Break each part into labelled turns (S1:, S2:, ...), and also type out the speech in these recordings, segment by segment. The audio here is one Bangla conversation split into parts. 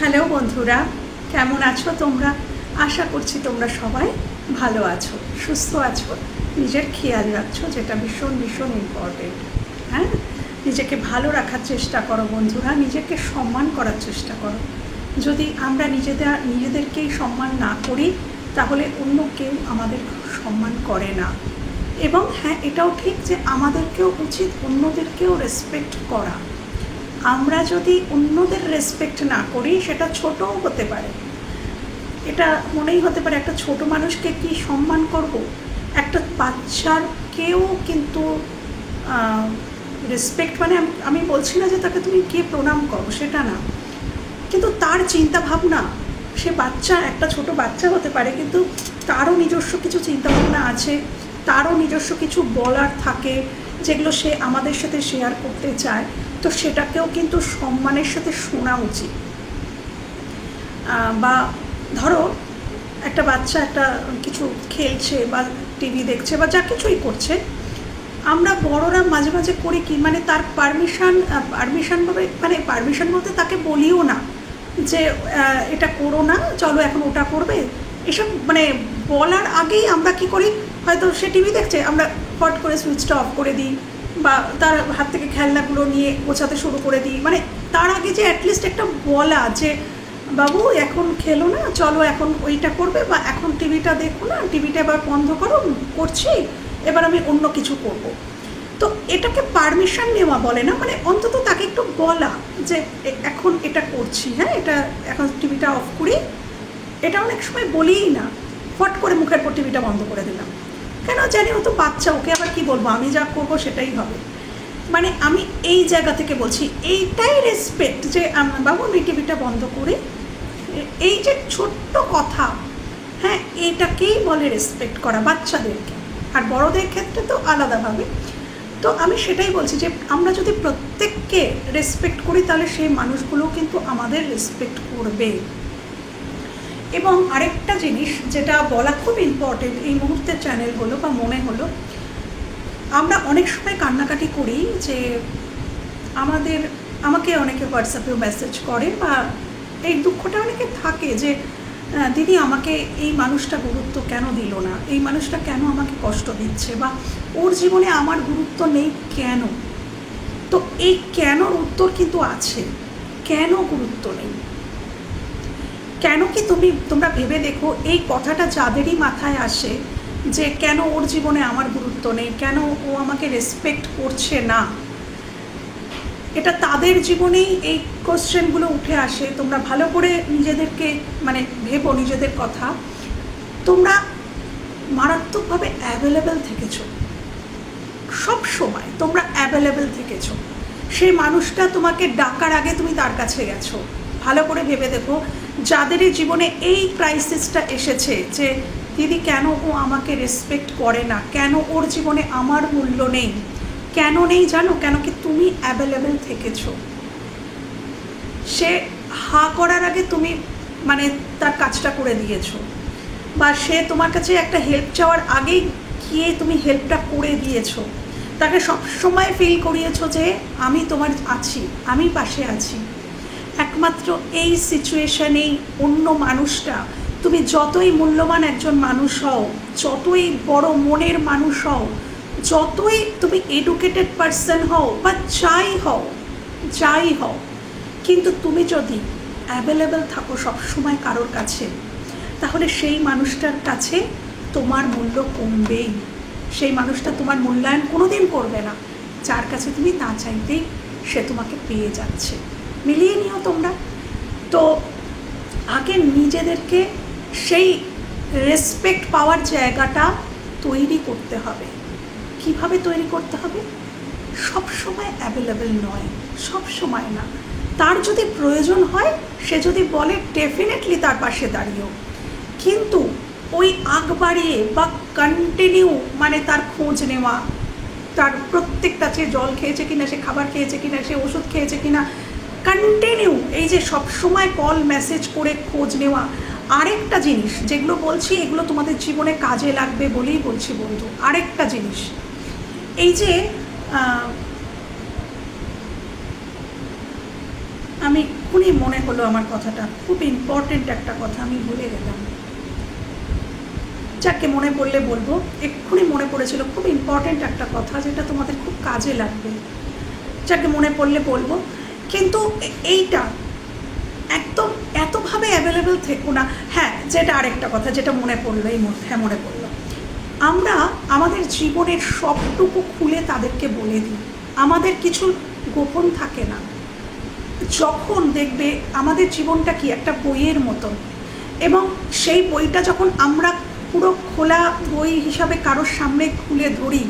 S1: হ্যালো বন্ধুরা, কেমন আছো তোমরা? আশা করছি তোমরা সবাই ভালো আছো, সুস্থ আছো, নিজের খেয়াল রাখছো, যেটা ভীষণ ভীষণ ইম্পর্টেন্ট। হ্যাঁ, নিজেকে ভালো রাখার চেষ্টা করো বন্ধুরা, নিজেকে সম্মান করার চেষ্টা করো। যদি আমরা নিজেদেরকেই সম্মান না করি, তাহলে অন্য কেউ আমাদের সম্মান করে না। এবং হ্যাঁ, এটাও ঠিক যে আমাদেরকেও উচিত অন্যদেরকেও রেসপেক্ট করা। আমরা যদি অন্যদের রেসপেক্ট না করি, সেটা ছোটও হতে পারে, এটা মনেই হতে পারে একটা ছোট মানুষকে কি সম্মান করব, একটা বাচ্চারকেও কিন্তু রেসপেক্ট মানে আমি বলছি না যে তাকে তুমি কে প্রণাম করো, সেটা না, কিন্তু তার চিন্তা ভাবনা, সে বাচ্চা, একটা ছোট বাচ্চা হতে পারে, কিন্তু তারও নিজস্ব কিছু চিন্তাভাবনা আছে, তারও নিজস্ব কিছু বলার থাকে, যেগুলো সে আমাদের সাথে শেয়ার করতে চায়। তো সেটাকেও কিন্তু সম্মানের সাথে শোনা উচিত। বা ধরো একটা বাচ্চা একটা কিছু খেলছে বা টিভি দেখছে বা যা কিছুই করছে, আমরা বড়রা মাঝে মাঝে করি কি, মানে তার পারমিশন বলতে তাকে বলিও না যে এটা করো না, চলো এখন ওটা করবে, এসব মানে বলার আগেই আমরা কি করি, হয়তো সে টিভি দেখছে, আমরা ফট করে সুইচটা অফ করে দিই, বা তার হাত থেকে খেলনাগুলো নিয়ে গোছাতে শুরু করে দিই। মানে তার আগে যে অ্যাটলিস্ট একটা বলা যে বাবু এখন খেলো না, চলো এখন ওইটা করবে, বা এখন টিভিটা দেখো না, টিভিটা এবার বন্ধ করো, করছি, এবার আমি অন্য কিছু করব। তো এটাকে পারমিশন নেওয়া বলে না, মানে অন্তত তাকে একটু বলা যে এখন এটা করছি, হ্যাঁ এটা এখন টিভিটা অফ করি। এটা অনেক সময় বলিই না, ফট করে মুখের পর টিভিটা বন্ধ করে দিলাম, কেন জানি ও তো বাচ্চা, ওকে আবার কি বলবো, আমি যা করবো সেটাই হবে। মানে আমি এই জায়গা থেকে বলছি, এইটাই রেসপেক্ট যে বাবু আমি টিভিটা বন্ধ করি, এই যে ছোট্ট কথা, হ্যাঁ এটাকেই বলে রেসপেক্ট করা বাচ্চাদেরকে। আর বড়দের ক্ষেত্রে তো আলাদাভাবে। তো আমি সেটাই বলছি যে আমরা যদি প্রত্যেককে রেসপেক্ট করি, তাহলে সেই মানুষগুলো কিন্তু আমাদের রেসপেক্ট করবে। এবং আরেকটা জিনিস যেটা বলা খুব ইম্পর্টেন্ট এই মুহূর্তের চ্যানেল হলো বা মনে হলো, আমরা অনেক সময় কান্নাকাটি করি যে আমাকে অনেকে হোয়াটসঅ্যাপেও মেসেজ করে, বা এই দুঃখটা অনেকে থাকে যে দিদি আমাকে এই মানুষটা গুরুত্ব কেন দিল না, এই মানুষটা কেন আমাকে কষ্ট দিচ্ছে, বা ওর জীবনে আমার গুরুত্ব নেই কেন। তো এই কেনর উত্তর কিন্তু আছে, কেন গুরুত্ব নেই, কেন কি তোমরা ভেবে দেখো, এই কথাটা যাদেরই মাথায় আসে যে কেন ওর জীবনে আমার গুরুত্ব নেই, কেন ও আমাকে রেসপেক্ট করছে না, এটা তাদের জীবনেই এই কোশ্চেনগুলো উঠে আসে। তোমরা ভালো করে নিজেদেরকে মানে ভেবো নিজেদের কথা, তোমরা মারাত্মকভাবে অ্যাভেলেবেল থেকেছো, সব সময় তোমরা অ্যাভেলেবেল থেকেছো, সেই মানুষটা তোমাকে ডাকার আগে তুমি তার কাছে গেছো। ভালো করে ভেবে দেখো, যাদের জীবনে এই ক্রাইসিসটা এসেছে যে দিদি কেন ও আমাকে রেসপেক্ট করে না, কেন ওর জীবনে আমার মূল্য নেই, কেন নেই জানো, কেন কি তুমি অ্যাভেলেবেল থেকেছো। সে হা করার আগে তুমি মানে তার কাজটা করে দিয়েছো, বা সে তোমার কাছে একটা হেল্প চাওয়ার আগেই গিয়ে তুমি হেল্পটা করে দিয়েছো, তাকে সবসময় ফিল করিয়েছো যে আমি তোমার আছি, আমি পাশে আছি। একমাত্র এই সিচুয়েশানেই অন্য মানুষটা, তুমি যতই মূল্যবান একজন মানুষ হও, যতই বড় মনের মানুষ হও, যতই তুমি এডুকেটেড পারসন হও বা যাই হও, কিন্তু তুমি যদি অ্যাভেলেবেল থাকো সবসময় কারোর কাছে, তাহলে সেই মানুষটার কাছে তোমার মূল্য কমবেই, সেই মানুষটা তোমার মূল্যায়ন কোনোদিন করবে না, যার কাছে তুমি না চাইতেই সে তোমাকে পেয়ে যাচ্ছে। মিলিয়ে নিও তোমরা। তো আগে নিজেদেরকে সেই রেসপেক্ট পাওয়ার জায়গাটা তৈরি করতে হবে। কিভাবে তৈরি করতে হবে? সব সময় অ্যাভেলেবেল নয়, সব সময় না, তার যদি প্রয়োজন হয়, সে যদি বলে ডেফিনেটলি তার পাশে দাঁড়িয়েও, কিন্তু ওই আগ বাড়িয়ে বা কন্টিনিউ মানে তার খোঁজ নেওয়া, তার প্রত্যেকটা সে জল খেয়েছে কিনা, সে খাবার খেয়েছে কিনা, সে ওষুধ খেয়েছে কিনা, কন্টিনিউ এই যে সবসময় কল মেসেজ করে খোঁজ নেওয়া। আরেকটা জিনিস যেগুলো বলছি, এগুলো তোমাদের জীবনে কাজে লাগবে বলেই বলছি বন্ধু। আরেকটা জিনিস, এই যে আমি এক্ষুনি মনে হলো আমার কথাটা, খুব ইম্পর্টেন্ট একটা কথা আমি ভুলে গেলাম, যাকে মনে পড়লে বলবো। এক্ষুনি মনে পড়েছিল, খুব ইম্পর্টেন্ট একটা কথা যেটা তোমাদের খুব কাজে লাগবে, যাকে মনে পড়লে বলবো। কিন্তু এইটা একদম এতভাবে অ্যাভেলেবেল থেকো না। হ্যাঁ, যেটা আরেকটা কথা যেটা মনে পড়লো এই মুহূর্তে, হ্যাঁ মনে পড়লো, আমরা আমাদের জীবনের সবটুকু খুলে তাদেরকে বলে দিই, আমাদের কিছু গোপন থাকে না। যখন দেখবে আমাদের জীবনটা কি একটা বইয়ের মতন, এবং সেই বইটা যখন আমরা পুরো খোলা বই হিসাবে কারোর সামনে খুলে ধরি,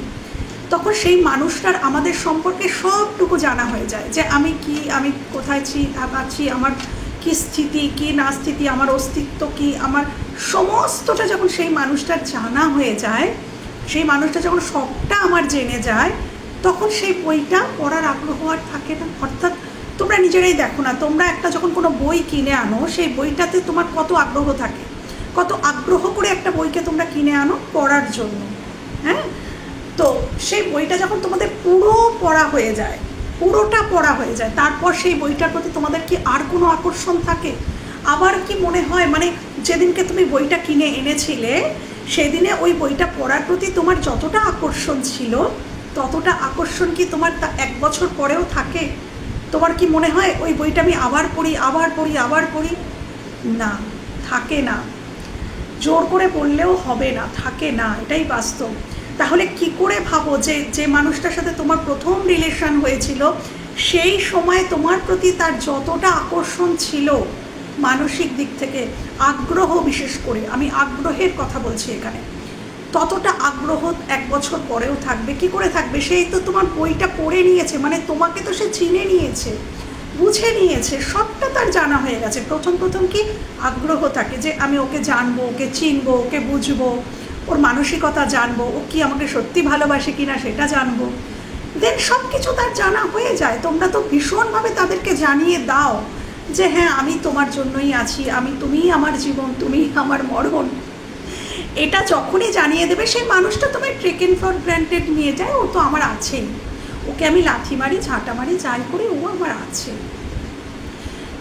S1: তখন সেই মানুষটার আমাদের সম্পর্কে সবটুকু জানা হয়ে যায়, যে আমি কি, আমি কোথায় আছি, আমার কি স্থিতি, কি না স্থিতি, আমার অস্তিত্ব কি, আমার সমস্তটা যখন সেই মানুষটার জানা হয়ে যায়, সেই মানুষটা যখন সবটা আমার জেনে যায়, তখন সেই বইটা পড়ার আগ্রহ আর থাকে না। অর্থাৎ তোমরা নিজেরাই দেখো না, তোমরা একটা যখন কোনো বই কিনে আনো, সেই বইটাতে তোমার কত আগ্রহ থাকে, কত আগ্রহ করে একটা বইকে তোমরা কিনে আনো পড়ার জন্য। হ্যাঁ, তো সেই বইটা যখন তোমাদের পুরো পড়া হয়ে যায়, পুরোটা পড়া হয়ে যায়, তারপর সেই বইটার প্রতি তোমাদের কি আর কোনো আকর্ষণ থাকে? আবার কি মনে হয়, মানে যেদিনকে তুমি বইটা কিনে এনেছিলে সেদিনে ওই বইটা পড়ার প্রতি তোমার যতটা আকর্ষণ ছিল, ততটা আকর্ষণ কি তোমার তা 1 বছর পরেও থাকে? তোমার কি মনে হয় ওই বইটা আমি আবার পড়ি, আবার পড়ি, আবার পড়ি? না, থাকে না। জোর করে বললেও হবে না, থাকে না, এটাই বাস্তব। তাহলে কি করে ভাবো যে যে মানুষটার সাথে তোমার প্রথম রিলেশন হয়েছিল, সেই সময় তোমার প্রতি তার যতটা আকর্ষণ ছিল মানসিক দিক থেকে, আগ্রহ, বিশেষ করে আমি আগ্রহের কথা বলছি এখানে, ততটা আগ্রহ 1 বছর পরেও থাকবে? কি করে থাকবে? সেই তো তোমার বইটা পড়ে নিয়েছে, মানে তোমাকে তো সে চিনে নিয়েছে, বুঝে নিয়েছে, সবটা তার জানা হয়ে গেছে। প্রথম কি আগ্রহ থাকে যে আমি ওকে জানবো, ওকে চিনবো, ওকে বুঝবো, ওর মানসিকতা জানবো, ও কি আমাকে সত্যি ভালোবাসে কিনা সেটা জানবো। দেন সব কিছু তার জানা হয়ে যায়। তোমরা তো ভীষণভাবে তাদেরকে জানিয়ে দাও যে হ্যাঁ আমি তোমার জন্যই আছি, তুমিই আমার জীবন, তুমিই আমার মরণ। এটা যখনই জানিয়ে দেবে, সেই মানুষটা তোমায় টেকেন ফর গ্র্যান্টেড নিয়ে যায়, ও তো আমার আছেই, ওকে আমি লাথি মারি, ঝাঁটা মারি, যাই করি, ও আমার আছে।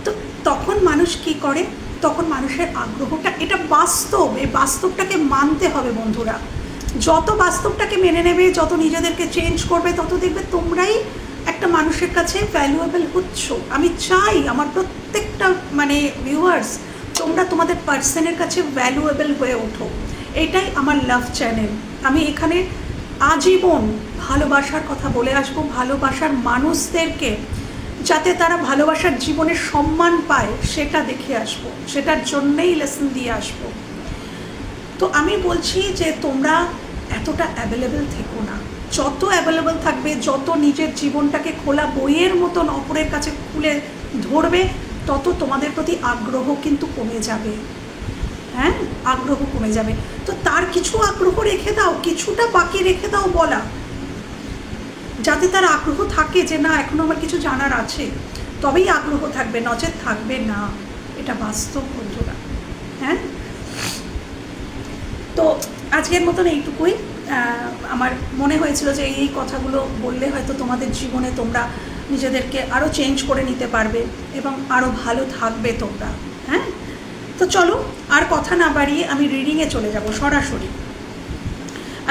S1: তো তখন মানুষ কি করে, তখন মানুষের আগ্রহটা, এটা বাস্তব, এই বাস্তবটাকে মানতে হবে বন্ধুরা। যত বাস্তবটাকে মেনে নেবে, যত নিজেদেরকে চেঞ্জ করবে, তত দেখবে তোমরাই একটা মানুষের কাছে ভ্যালুয়েবল হচ্ছ। আমি চাই আমার প্রত্যেকটা ভিউয়ার্স, তোমরা তোমাদের পার্সনের কাছে ভ্যালুয়েবল হয়ে ওঠো। এটাই আমার লাভ চ্যানেল। আমি এখানে আজীবন ভালোবাসার কথা বলে আসবো, ভালোবাসার মানুষদেরকে যাতে তারা ভালোবাসার জীবনের সম্মান পায় সেটা দেখে আসবো, সেটার জন্যেই লেসন দিয়ে আসবো। তো আমি বলছি যে তোমরা এতটা অ্যাভেলেবেল থেকো না। যত অ্যাভেলেবেল থাকবে, যত নিজের জীবনটাকে খোলা বইয়ের মতন অপরের কাছে খুলে ধরবে, তত তোমাদের প্রতি আগ্রহ কিন্তু কমে যাবে। হ্যাঁ, আগ্রহ কমে যাবে। তো তার কিছু আগ্রহ রেখে দাও, কিছুটা বাকি রেখে দাও বলা, যাতে তার আগ্রহ থাকে যে না এখনো আমার কিছু জানার আছে, তবেই আগ্রহ থাকবে, নচেত থাকবে না। এটা বাস্তব বন্ধুরা। হ্যাঁ, তো আজকের মতন এইটুকুই। আমার মনে হয়েছিল যে এই কথাগুলো বললে হয়তো তোমাদের জীবনে তোমরা নিজেদেরকে আরও চেঞ্জ করে নিতে পারবে এবং আরও ভালো থাকবে তোমরা। হ্যাঁ, তো চলো আর কথা না বাড়িয়ে আমি রিডিংয়ে চলে যাব সরাসরি।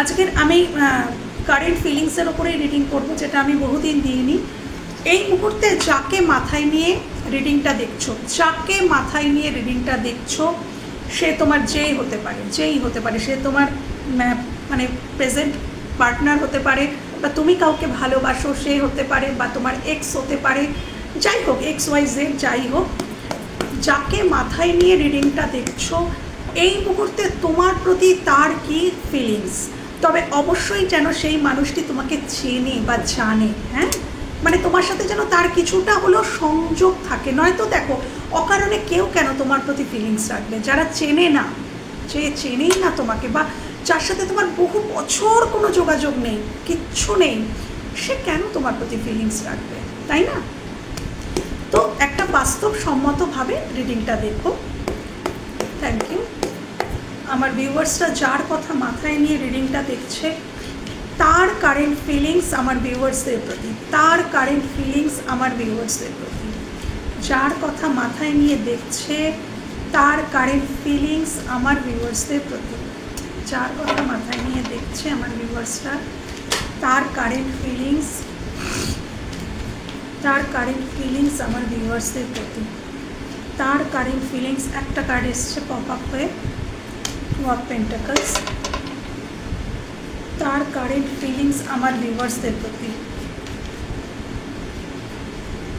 S1: আজকের আমি কারেন্ট ফিলিংসের ওপরেই রিডিং করব, যেটা আমি বহুদিন দিইনি। এই মুহূর্তে যাকে মাথায় নিয়ে রিডিংটা দেখছো, যাকে মাথায় নিয়ে রিডিংটা দেখছো, সে তোমার যেই হতে পারে, সে তোমার প্রেজেন্ট পার্টনার হতে পারে, বা তুমি কাউকে ভালোবাসো সে হতে পারে, বা তোমার এক্স হতে পারে, যাই হোক, XYZ যাই হোক, যাকে মাথায় নিয়ে রিডিংটা দেখছো, এই মুহূর্তে তোমার প্রতি তার কি ফিলিংস। তবে অবশ্যই যেন সেই মানুষটি তোমাকে চেনে বা জানে। হ্যাঁ, তোমার সাথে যেন তার কিছুটা হলেও সংযোগ থাকে। নয়তো দেখো, অকারণে কেউ কেন তোমার প্রতি ফিলিংস রাখবে? যারা চেনে না, যে চেনেই না তোমাকে, বা যার সাথে তোমার বহু বছর কোনো যোগাযোগ নেই, কিচ্ছু নেই, সে কেন তোমার প্রতি ফিলিংস রাখবে, তাই না? তো একটা বাস্তবসম্মতভাবে রিডিংটা দেখো। Thank you. আমার ভিউয়ার্সরা যার কথা মাথায় নিয়ে রিডিংটা দেখছে, তার কারেন্ট ফিলিংস আমার ভিউয়ার্সদের প্রতি, যার কথা মাথায় নিয়ে দেখছে তার কারেন্ট ফিলিংস আমার ভিউয়ার্সদের প্রতি। যার কথা মাথায় নিয়ে দেখছে আমার ভিউয়ার্সরা, তার কারেন্ট ফিলিংস আমার ভিউয়ার্সদের প্রতি। তার কারেন্ট ফিলিংস, একটা কার্ড এসছে পপ আপ হয়ে, টু অফ পেন্টাকলস। তার কারেন্ট ফিলিংস আমার ভিউয়ার্সদের প্রতি।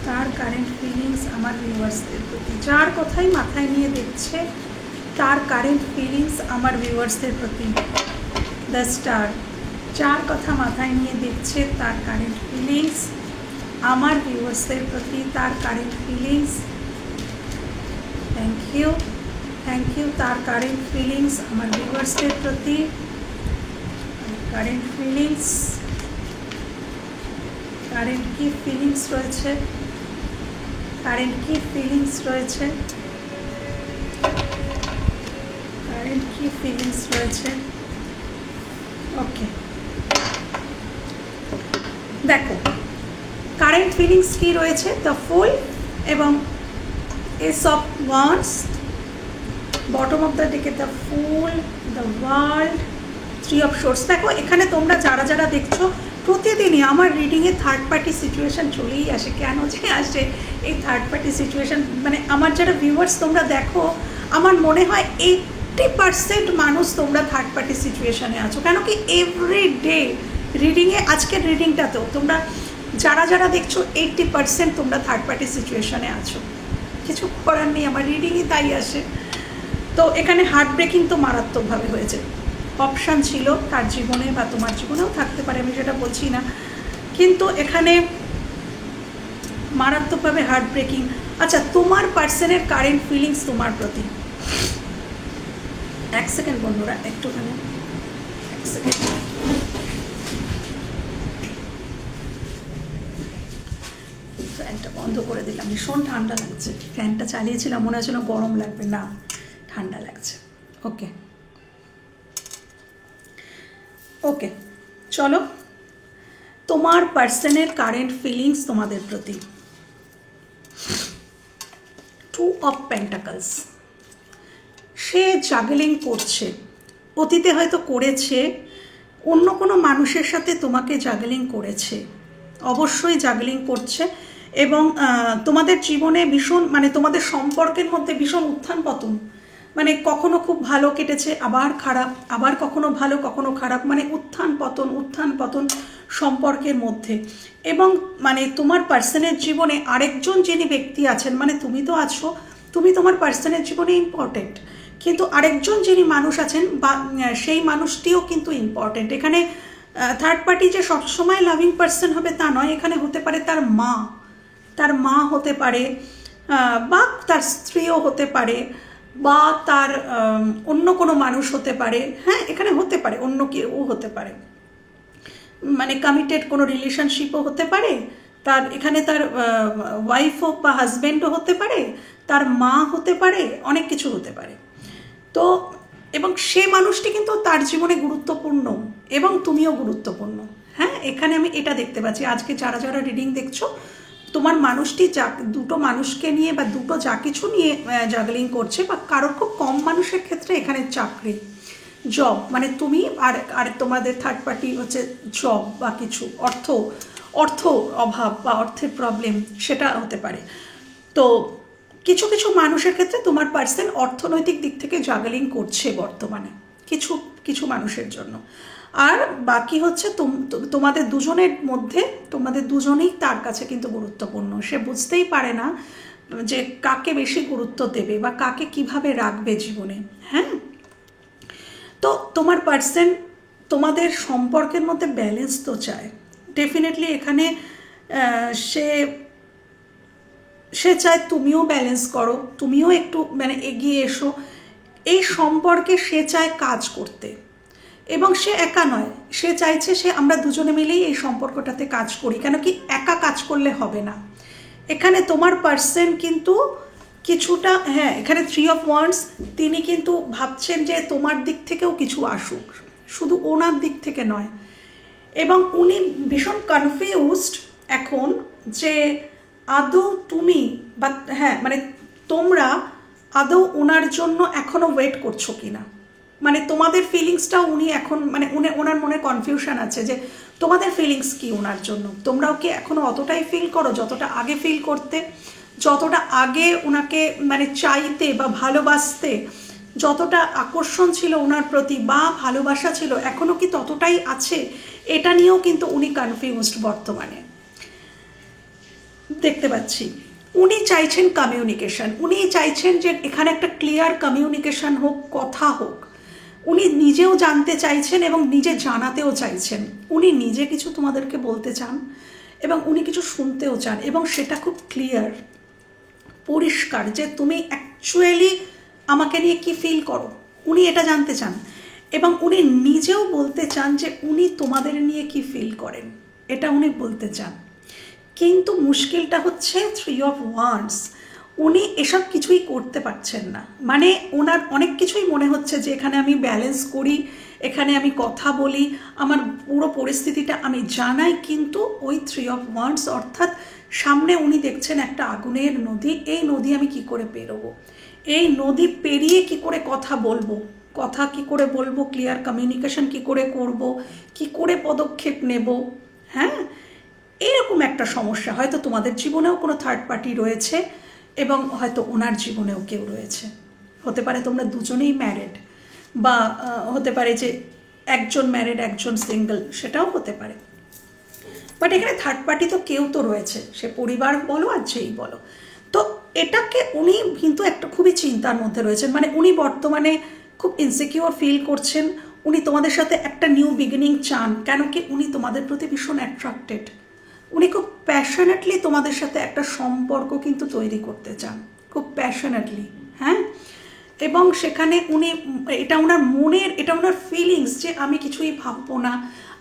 S1: তার কারেন্ট ফিলিংস আমার ভিউয়ার্সদের প্রতি। যার কথাই মাথায় নিয়ে দেখছে তার কারেন্ট ফিলিংস আমার ভিউয়ার্সদের প্রতি। The star. যার কথা মাথায় নিয়ে দেখছে তার কারেন্ট ফিলিংস আমার ভিউয়ার্সদের প্রতি। তার current feelings, thank you, thank you. তার কারেন্ট ফিলিংস আমার ভিউয়ার্সদের প্রতি। কারেন্ট ফিলিংস, কারেন্ট কি ফিলিংস রয়েছে, কারেন্ট কি ফিলিংস রয়েছে, কারেন্ট কি ফিলিংস রয়েছে। ওকে, দেখো কারেন্ট ফিলিংস কি রয়েছে, দ্য ফুল এবং ace of wands, bottom of the ডেকে the fool, the world, three of swords. দেখো এখানে তোমরা যারা যারা দেখছো প্রতিদিনই আমার রিডিংয়ে থার্ড পার্টি সিচুয়েশান চলেই আসে। কেন যে আসে এই থার্ড পার্টি সিচুয়েশান, মানে আমার যারা ভিউয়ার্স তোমরা দেখো, আমার মনে হয় 80% মানুষ তোমরা থার্ড পার্টি সিচুয়েশানে আছো। কেন কি এভরি ডে রিডিংয়ে, আজকের রিডিংটাতেও তোমরা যারা যারা দেখছো 80% তোমরা থার্ড পার্টি সিচুয়েশানে আছো। কিছু করার নেই, আমার রিডিংই তাই আসে। তো এখানে হার্ট ব্রেকিং তো মারাত্মকভাবে হয়েছে, অপশান ছিল তার জীবনে বা তোমার জীবনেও থাকতে পারে, আমি সেটা বলছি না, কিন্তু এখানে মারাত্মকভাবে হার্ট ব্রেকিং। আচ্ছা, তোমার পার্সনের কারেন্ট ফিলিংস তোমার প্রতি। এক সেকেন্ড বন্ধুরা, একটুখানি এক সেকেন্ড। ফ্যানটা বন্ধ করে দিলাম, ভীষণ ঠান্ডা লাগছে। ফ্যানটা চালিয়েছিলাম, মনে হচ্ছিল গরম লাগবে, না ঠান্ডা লাগছে। ওকে ওকে, চলো তোমার পার্সনের কারেন্ট ফিলিংস তোমাদের প্রতি। Two of pentacles. সে জাগলিং করছে, অতীতে হয়তো করেছে, অন্য কোনো মানুষের সাথে তোমাকে জাগলিং করেছে, অবশ্যই জাগলিং করছে। এবং তোমাদের জীবনে ভীষণ, মানে তোমাদের সম্পর্কের মধ্যে ভীষণ উত্থান পতন, মানে কখনো খুব ভালো কেটেছে, আবার খারাপ, আবার কখনো ভালো কখনো খারাপ, মানে উত্থান পতন সম্পর্কের মধ্যে। এবং মানে তোমার পার্সনের জীবনে আরেকজন যিনি ব্যক্তি আছেন, মানে তুমি তো আছো, তুমি তোমার পার্সনের জীবনে ইম্পর্টেন্ট, কিন্তু আরেকজন যিনি মানুষ আছেন বা সেই মানুষটিও কিন্তু ইম্পর্টেন্ট। এখানে থার্ড পার্টি যে সবসময় লাভিং পার্সন হবে তা নয়, এখানে হতে পারে তার মা হতে পারে, বা তার স্ত্রীও হতে পারে, বা তার অন্য কোনো মানুষ হতে পারে। হ্যাঁ, এখানে হতে পারে অন্য কেউ হতে পারে, মানে কমিটেড কোনো রিলেশনশিপও হতে পারে, তার এখানে তার ওয়াইফও বা হাজব্যান্ডও হতে পারে, তার মা হতে পারে, অনেক কিছু হতে পারে। তো এবং সে মানুষটি কিন্তু তার জীবনে গুরুত্বপূর্ণ এবং তুমিও গুরুত্বপূর্ণ। হ্যাঁ, এখানে আমি এটা দেখতে পাচ্ছি, আজকে যারা যারা রিডিং দেখছো, তোমার মানুষটি যা দুটো মানুষকে নিয়ে বা দুটো যা কিছু নিয়ে জাগলিং করছে, বা কারোর খুব কম মানুষের ক্ষেত্রে এখানে চাকরি, জব, মানে তুমি আর তোমাদের থার্ড পার্টি হচ্ছে জব বা কিছু অর্থ অভাব বা অর্থের প্রবলেম, সেটা হতে পারে। তো কিছু কিছু মানুষের ক্ষেত্রে তোমার পার্সন অর্থনৈতিক দিক থেকে জাগলিং করছে বর্তমানে কিছু কিছু মানুষের জন্য। আর বাকি হচ্ছে তোমাদের দুজনের মধ্যে, তোমাদের দুজনেই তার কাছে কিন্তু গুরুত্বপূর্ণ। সে বুঝতেই পারে না যে কাকে বেশি গুরুত্ব দেবে বা কাকে কিভাবে রাখবে জীবনে। হ্যাঁ, তো তোমার পার্সন তোমাদের সম্পর্কের মধ্যে ব্যালেন্স তো চায় ডেফিনেটলি। এখানে সে চায় তুমিও ব্যালেন্স করো, তুমিও একটু মানে এগিয়ে এসো এই সম্পর্কে। সে চায় কাজ করতে, এবং সে একা নয়, সে চাইছে আমরা দুজনে মিলেই এই সম্পর্কটাতে কাজ করি। কেন কি একা কাজ করলে হবে না। এখানে তোমার পার্সন কিন্তু কিছুটা, হ্যাঁ, এখানে থ্রি অফ ওয়ান্ডস, তিনি কিন্তু ভাবছেন যে তোমার দিক থেকেও কিছু আসুক, শুধু ওনার দিক থেকে নয়। এবং উনি ভীষণ কনফিউজড এখন যে আদৌ তুমি বা হ্যাঁ মানে তোমরা আদৌ ওনার জন্য এখনো ওয়েট করছো কিনা, মানে তোমাদের ফিলিংসটাও উনি এখন মানে ওনার মনে কনফিউশন আছে যে তোমাদের ফিলিংস কি ওনার জন্য, তোমরাও কি এখনো অতটাই ফিল করো যতটা আগে ফিল করতে, যতটা আগে ওনাকে মানে চাইতে বা ভালোবাসতে, যতটা আকর্ষণ ছিল ওনার প্রতি বা ভালোবাসা ছিল এখনো কি ততটাই আছে? এটা নিয়েও কিন্তু উনি কনফিউজড বর্তমানে দেখতে পাচ্ছি। উনি চাইছেন কমিউনিকেশন, উনি চাইছেন যে এখানে একটা ক্লিয়ার কমিউনিকেশন হোক, কথা হোক। উনি নিজেও জানতে চাইছেন এবং নিজে জানাতেও চাইছেন। উনি নিজে কিছু তোমাদেরকে বলতে চান এবং উনি কিছু শুনতেও চান, এবং সেটা খুব ক্লিয়ার, পরিষ্কার যে তুমি অ্যাকচুয়ালি আমাকে নিয়ে কি ফিল করো, উনি এটা জানতে চান। এবং উনি নিজেও বলতে চান যে উনি তোমাদের নিয়ে কি ফিল করেন, এটা উনি বলতে চান। কিন্তু মুশকিলটা হচ্ছে 3 of Wands, উনি এসব কিছুই করতে পারছেন না। মানে ওনার অনেক কিছুই মনে হচ্ছে যে এখানে আমি ব্যালেন্স করি, এখানে আমি কথা বলি, আমার পুরো পরিস্থিতিটা আমি জানাই, কিন্তু ওই 3 of Wands অর্থাৎ সামনে উনি দেখছেন একটা আগুনের নদী, এই নদী আমি কি করে পেরোবো, এই নদী পেরিয়ে কি করে কথা বলবো, কথা কি করে বলবো, ক্লিয়ার কমিউনিকেশন কি করে করব, কি করে পদক্ষেপ নেব। হ্যাঁ, এরকম একটা সমস্যা হয়তো তোমাদের জীবনেও কোনো থার্ড পার্টি রয়েছে এবং হয়তো ওনার জীবনেও কেউ রয়েছে। হতে পারে তোমরা দুজনেই ম্যারিড, বা হতে পারে যে একজন ম্যারিড একজন সিঙ্গেল, সেটাও হতে পারে। বাট এখানে থার্ড পার্টি তো কেউ তো রয়েছে, সে পরিবার বলো আর যেই বলো। তো এটাকে উনি কিন্তু একটা খুবই চিন্তার মধ্যে রয়েছেন, মানে উনি বর্তমানে খুব ইনসিকিউর ফিল করছেন। উনি তোমাদের সাথে একটা নিউ বিগিনিং চান, কেন কি উনি তোমাদের প্রতি ভীষণ অ্যাট্রাক্টেড, উনি খুব প্যাশনেটলি তোমাদের সাথে একটা সম্পর্ক কিন্তু তৈরি করতে চান, খুব প্যাশনেটলি। হ্যাঁ, এবং সেখানে উনি এটা ওনার মনের, এটা ওনার ফিলিংস যে আমি কিছুই ভাববো না,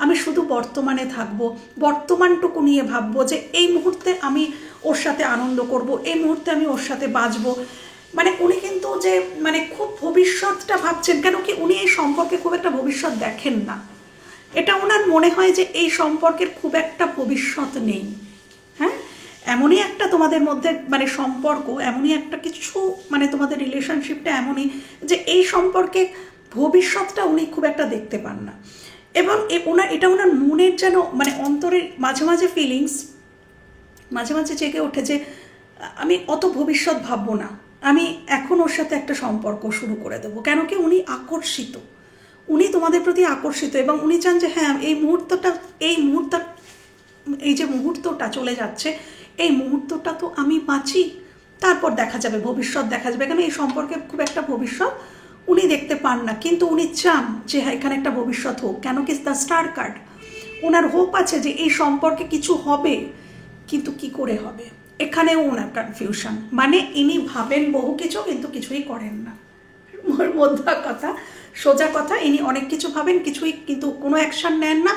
S1: আমি শুধু বর্তমানে থাকবো, বর্তমানটুকু নিয়ে ভাববো যে এই মুহূর্তে আমি ওর সাথে আনন্দ করব, এই মুহূর্তে আমি ওর সাথে বাঁচবো। মানে উনি কিন্তু যে মানে খুব ভবিষ্যৎটা ভাবছেন, কেন কি উনি এই সম্পর্কে খুব একটা ভবিষ্যৎ দেখেন না। এটা ওনার মনে হয় যে এই সম্পর্কের খুব একটা ভবিষ্যৎ নেই। হ্যাঁ, এমনই একটা তোমাদের মধ্যে মানে সম্পর্ক, এমনই একটা কিছু মানে তোমাদের রিলেশনশিপটা এমনই যে এই সম্পর্কে ভবিষ্যৎটা উনি খুব একটা দেখতে পান না। এবং এটা ওনার মনের যেন মানে অন্তরের মাঝে মাঝে ফিলিংস মাঝে মাঝে জেগে ওঠে যে আমি অত ভবিষ্যৎ ভাববো না, আমি এখন ওর সাথে একটা সম্পর্ক শুরু করে দেবো। কেন কি উনি আকর্ষিত, উনি তোমাদের প্রতি আকর্ষিত, এবং উনি চান যে হ্যাঁ এই যে মুহূর্তটা চলে যাচ্ছে, এই মুহূর্তটা তো আমি বাঁচি, তারপর দেখা যাবে, ভবিষ্যৎ দেখা যাবে। কেন এই সম্পর্কে খুব একটা ভবিষ্যৎ উনি দেখতে পান না, কিন্তু উনি চান যে হ্যাঁ এখানে একটা ভবিষ্যৎ হোক। কেন কি the star card, owner hope আছে যে এই সম্পর্কে কিছু হবে, কিন্তু কি করে হবে, এখানেও ওনার কনফিউশন। মানে ইনি ভাবেন বহু কিছু কিন্তু কিছুই করেন না, মধ্যা কথা, সোজা কথা, ইনি অনেক কিছু ভাবেন, কিছুই কিন্তু কোনো অ্যাকশান নেন না।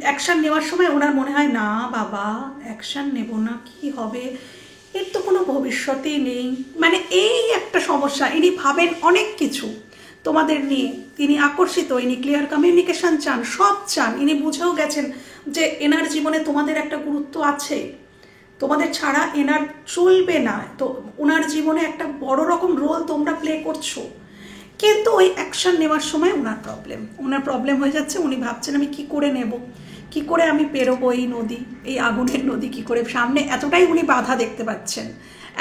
S1: অ্যাকশান নেওয়ার সময় ওনার মনে হয় না বাবা অ্যাকশান নেব না, কি হবে, এর তো কোনো ভবিষ্যৎই নেই। মানে এই একটা সমস্যা, ইনি ভাবেন অনেক কিছু তোমাদের নিয়ে, তিনি আকর্ষিত, ইনি ক্লিয়ার কমিউনিকেশন চান, সব চান। ইনি বুঝেও গেছেন যে এনার জীবনে তোমাদের একটা গুরুত্ব আছে, তোমাদের ছাড়া এনার চলবে না, তো ওনার জীবনে একটা বড় রকম রোল তোমরা প্লে করছো। কিন্তু ওই অ্যাকশন নেওয়ার সময় ওনার প্রবলেম হয়ে যাচ্ছে। উনি ভাবছেন আমি কি করে নেব, কি করে আমি পেরোবো এই নদী, এই আগুনের নদী কি করে, সামনে এতটাই উনি বাধা দেখতে পাচ্ছেন,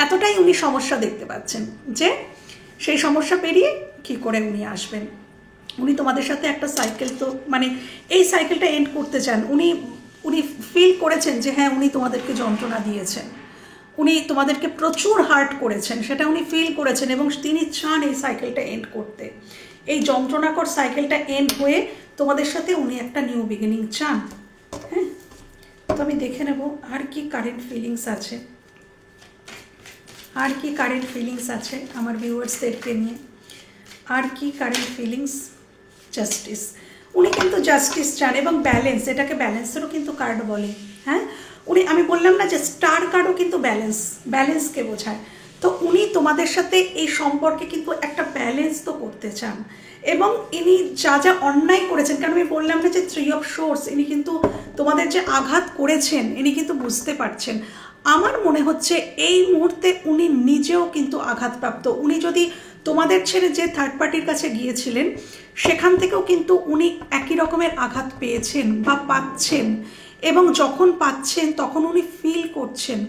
S1: এতটাই উনি সমস্যা দেখতে পাচ্ছেন যে সেই সমস্যা পেরিয়ে কি করে উনি আসবেন। উনি তোমাদের সাথে একটা সাইকেল, তো মানে এই সাইকেলটা এন্ড করতে চান। উনি ফিল করেছেন যে হ্যাঁ উনি তোমাদেরকে যন্ত্রণা দিয়েছেন, উনি তোমাদেরকে প্রচুর হার্ট করেছেন, সেটা উনি ফিল করেছেন, এবং তিনি চান এই সাইকেলটা এন্ড করতে, এই যন্ত্রণাকর সাইকেলটা এন্ড হয়ে তোমাদের সাথে উনি একটা নিউ বিগিনিং চান। হ্যাঁ, তো আমি দেখে নেব আর কি কারেন্ট ফিলিংস আছে, আর কি কারেন্ট ফিলিংস আছে আমার ভিউয়ার্সদেরকে নিয়ে, আর কি কারেন্ট ফিলিংস। জাস্টিস, উনি কিন্তু জাস্টিস চান এবং ব্যালেন্স, এটাকে ব্যালেন্সেরও কিন্তু কার্ড বলে। হ্যাঁ, উনি, আমি বললাম না যে স্টার কার্ডও কিন্তু ব্যালেন্সকে বোঝায়। তো উনি তোমাদের সাথে এই সম্পর্কে কিন্তু একটা ব্যালেন্স তো করতে চান, এবং ইনি যা যা অন্যায় করেছেন, কারণ আমি বললাম না যে 3 of Swords, ইনি কিন্তু তোমাদের যে আঘাত করেছেন ইনি কিন্তু বুঝতে পারছেন। আমার মনে হচ্ছে এই মুহূর্তে উনি নিজেও কিন্তু আঘাতপ্রাপ্ত। উনি যদি তোমাদের ছেড়ে যে থার্ড পার্টির কাছে গিয়েছিলেন সেখান থেকেও কিন্তু উনি একই রকমের আঘাত পেয়েছেন বা পাচ্ছেন, এবং যখন পাচ্ছেন তখন উনি ফিল করছেন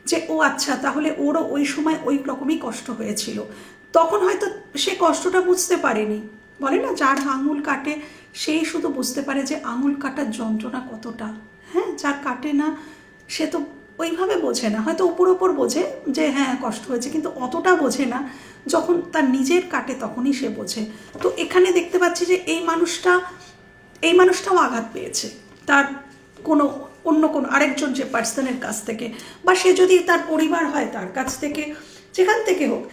S1: যে ও আচ্ছা, তাহলে ওরও ওই সময় ওই রকমই কষ্ট হয়েছিল। তখন হয়তো সে কষ্টটা বুঝতে পারেনি। বলে না, যার আঙুল কাটে সেই শুধু বুঝতে পারে যে আঙুল কাটার যন্ত্রণা কতটা। হ্যাঁ, যার কাটে না সে তো ওইভাবে বোঝে না, হয়তো উপর উপর বোঝে যে হ্যাঁ কষ্ট হয়েছে, কিন্তু অতটা বোঝে না। যখন তার নিজের কাটে তখনই সে বোঝে। তো এখানে দেখতে পাচ্ছি যে এই মানুষটাও আঘাত পেয়েছে তার অন্য কোনো আরেকজন যে পার্সনের কাছ থেকে, বা সে যদি তার পরিবার হয় তার কাছ থেকে, যেখান থেকে হোক।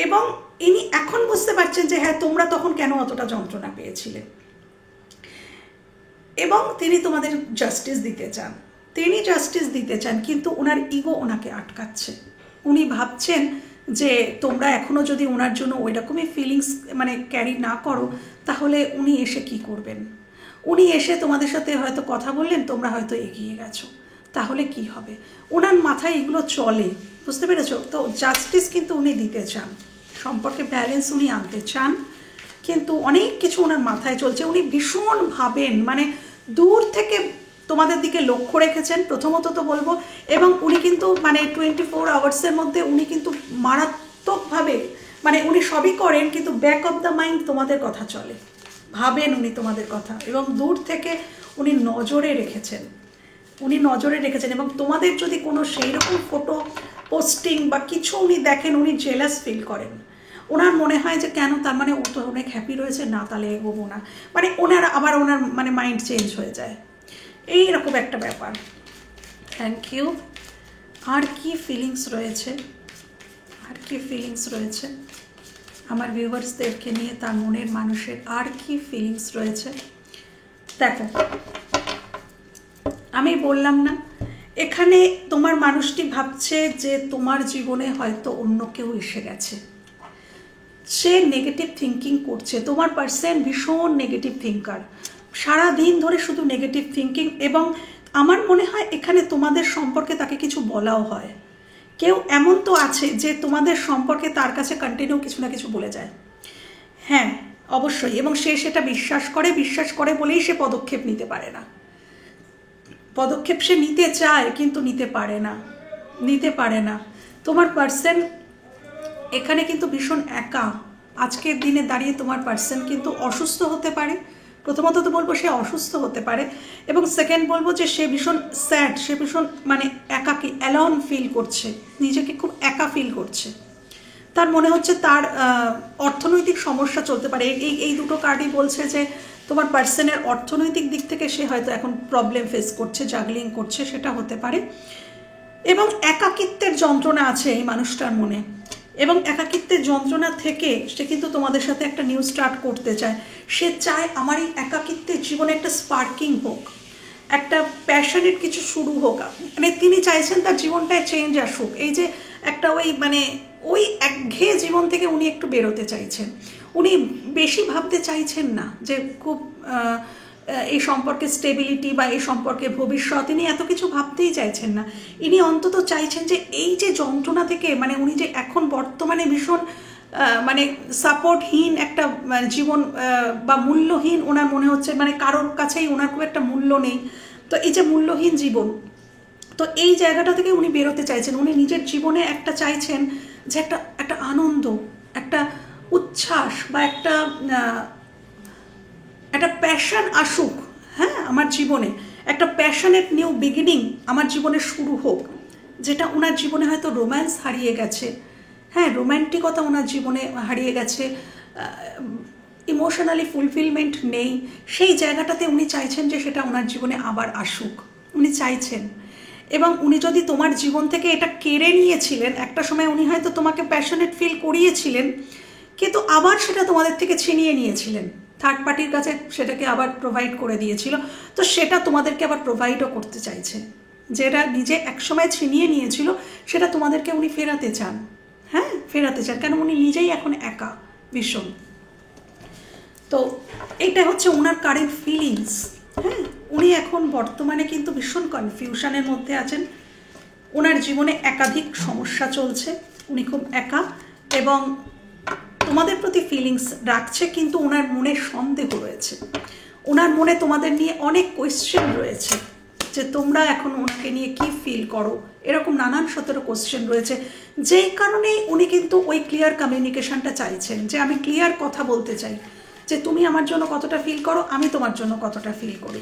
S1: এবং ইনি এখন বুঝতে পারছেন যে হ্যাঁ তোমরা তখন কেন অতটা যন্ত্রণা পেয়েছিলে, এবং তিনি তোমাদের জাস্টিস দিতে চান, কিন্তু ওনার ইগো ওনাকে আটকাচ্ছে। উনি ভাবছেন যে তোমরা এখনও যদি ওনার জন্য ওই রকমই ফিলিংস মানে ক্যারি না করো, তাহলে উনি এসে কি করবেন? উনি এসে তোমাদের সাথে হয়তো কথা বললেন, তোমরা হয়তো এগিয়ে গেছো, তাহলে কি হবে? ওনার মাথায় এগুলো চলে, বুঝতে পেরেছো তো? জাস্টিস কিন্তু উনি দিতে চান, সম্পর্কে ব্যালেন্স উনি আনতে চান, কিন্তু অনেক কিছু ওনার মাথায় চলছে। উনি ভীষণ ভাবেন, মানে দূর থেকে তোমাদের দিকে লক্ষ্য রেখেছেন প্রথমত তো বলবো, এবং উনি কিন্তু মানে 24 আওয়ার্সের মধ্যে উনি কিন্তু মারাত্মকভাবে মানে উনি সবই করেন, কিন্তু ব্যাক অফ দ্য মাইন্ড তোমাদের কথা চলে, ভাবেন উনি তোমাদের কথা, এবং দূর থেকে উনি নজরে রেখেছেন এবং তোমাদের যদি কোনো সেই রকম ফটো পোস্টিং বা কিছু উনি দেখেন, উনি জেলাস ফিল করেন। ওনার মনে হয় যে কেন, তার মানে ও তো অনেক হ্যাপি রয়েছে, না তাহলে এগোবো না, মানে ওনার মানে মাইন্ড চেঞ্জ হয়ে যায়, এইরকম একটা ব্যাপার। Thank you. আর কি ফিলিংস রয়েছে আমার ভিউয়ার্সদেরকে নিয়ে, তার মনের মানুষের আর কি ফিলিংস রয়েছে? দেখো, আমি বললাম না, এখানে তোমার মানুষটি ভাবছে যে তোমার জীবনে হয়তো অন্য কেউ এসে গেছে, সে নেগেটিভ থিঙ্কিং করছে। তোমার পার্সন ভীষণ নেগেটিভ থিঙ্কার, সারাদিন ধরে শুধু নেগেটিভ থিঙ্কিং, এবং আমার মনে হয় এখানে তোমাদের সম্পর্কে তাকে কিছু বলাও হয়। কেউ এমন তো আছে যে তোমাদের সম্পর্কে তার কাছে কন্টিনিউ কিছু না কিছু বলে যায়, হ্যাঁ অবশ্যই, এবং সে সেটা বিশ্বাস করে বলেই সে পদক্ষেপ নিতে পারে না। পদক্ষেপ সে নিতে চায় কিন্তু নিতে পারে না। তোমার পার্সন এখানে কিন্তু ভীষণ একা। আজকের দিনে দাঁড়িয়ে তোমার পার্সন কিন্তু অসুস্থ হতে পারে। প্রথমত তো বলবো সে অসুস্থ হতে পারে, এবং সেকেন্ড বলবো যে সে ভীষণ স্যাড, সে ভীষণ মানে একাকী, অ্যালন ফিল করছে, নিজেকে খুব একা ফিল করছে। তার মনে হচ্ছে তার অর্থনৈতিক সমস্যা চলতে পারে। এই দুটো কার্ডই বলছে যে তোমার পার্সনের অর্থনৈতিক দিক থেকে সে হয়তো এখন প্রবলেম ফেস করছে, জাগলিং করছে, সেটা হতে পারে। এবং একাকিত্বের যন্ত্রণা আছে এই মানুষটার মনে, এবং একাকিত্বের যন্ত্রণা থেকে সে কিন্তু তোমাদের সাথে একটা নিউ স্টার্ট করতে চায়। সে চায় আমার এই একাকিত্বের জীবনে একটা স্পার্কিং হোক, একটা প্যাশনেট কিছু শুরু হোক, মানে তিনি চাইছেন তার জীবনটায় চেঞ্জ আসুক। এই যে একটা ওই একঘেয়ে জীবন থেকে উনি একটু বেরোতে চাইছেন। উনি বেশি ভাবতে চাইছেন না যে খুব এই সম্পর্কে স্টেবিলিটি বা এই সম্পর্কে ভবিষ্যৎ, ইনি এত কিছু ভাবতেই চাইছেন না। ইনি অন্তত চাইছেন যে এই যে যন্ত্রণা থেকে, মানে উনি যে এখন বর্তমানে ভীষণ মানে সাপোর্টহীন একটা জীবন বা মূল্যহীন ওনার মনে হচ্ছে, মানে কারোর কাছেই ওনার খুব একটা মূল্য নেই। তো এই যে মূল্যহীন জীবন, তো এই জায়গাটা থেকে উনি বেরোতে চাইছেন। উনি নিজের জীবনে একটা চাইছেন যে একটা আনন্দ, একটা উচ্ছ্বাস বা একটা প্যাশন আসুক। হ্যাঁ, আমার জীবনে একটা প্যাশনেট নিউ বিগিনিং আমার জীবনে শুরু হোক, যেটা ওনার জীবনে হয়তো রোম্যান্স হারিয়ে গেছে। হ্যাঁ, রোম্যান্টিকতা ওনার জীবনে হারিয়ে গেছে, ইমোশনালি ফুলফিলমেন্ট নেই। সেই জায়গাটাতে উনি চাইছেন যে সেটা ওনার জীবনে আবার আসুক, উনি চাইছেন। এবং উনি যদি তোমার জীবন থেকে এটা কেড়ে নিয়েছিলেন, একটা সময় উনি হয়তো তোমাকে প্যাশনেট ফিল করিয়েছিলেন, কিন্তু আবার সেটা তোমাদের থেকে ছিনিয়ে নিয়েছিলেন, থার্ড পার্টির কাছে সেটাকে আবার প্রোভাইড করে দিয়েছিল। তো সেটা তোমাদেরকে আবার প্রোভাইডও করতে চাইছে, যেটা নিজে একসময় ছিনিয়ে নিয়েছিল সেটা তোমাদেরকে উনি ফেরাতে চান। হ্যাঁ, ফেরাতে চান, কেন উনি নিজেই এখন একা ভীষণ। তো এটা হচ্ছে ওনার কারেন্ট ফিলিংস। হ্যাঁ, উনি এখন বর্তমানে কিন্তু ভীষণ কনফিউশনের মধ্যে আছেন। ওনার জীবনে একাধিক সমস্যা চলছে, উনি খুব একা এবং তোমাদের প্রতি ফিলিংস রাখছে, কিন্তু ওনার মনে সন্দেহ রয়েছে, ওনার মনে তোমাদের নিয়ে অনেক কোয়েশ্চেন রয়েছে যে তোমরা এখন ওনাকে নিয়ে কি ফিল করো, এরকম নানান সতেরো কোয়েশ্চেন রয়েছে, যেই কারণেই উনি কিন্তু ওই ক্লিয়ার কমিউনিকেশনটা চাইছেন, যে আমি ক্লিয়ার কথা বলতে চাই যে তুমি আমার জন্য কতটা ফিল করো, আমি তোমার জন্য কতটা ফিল করি,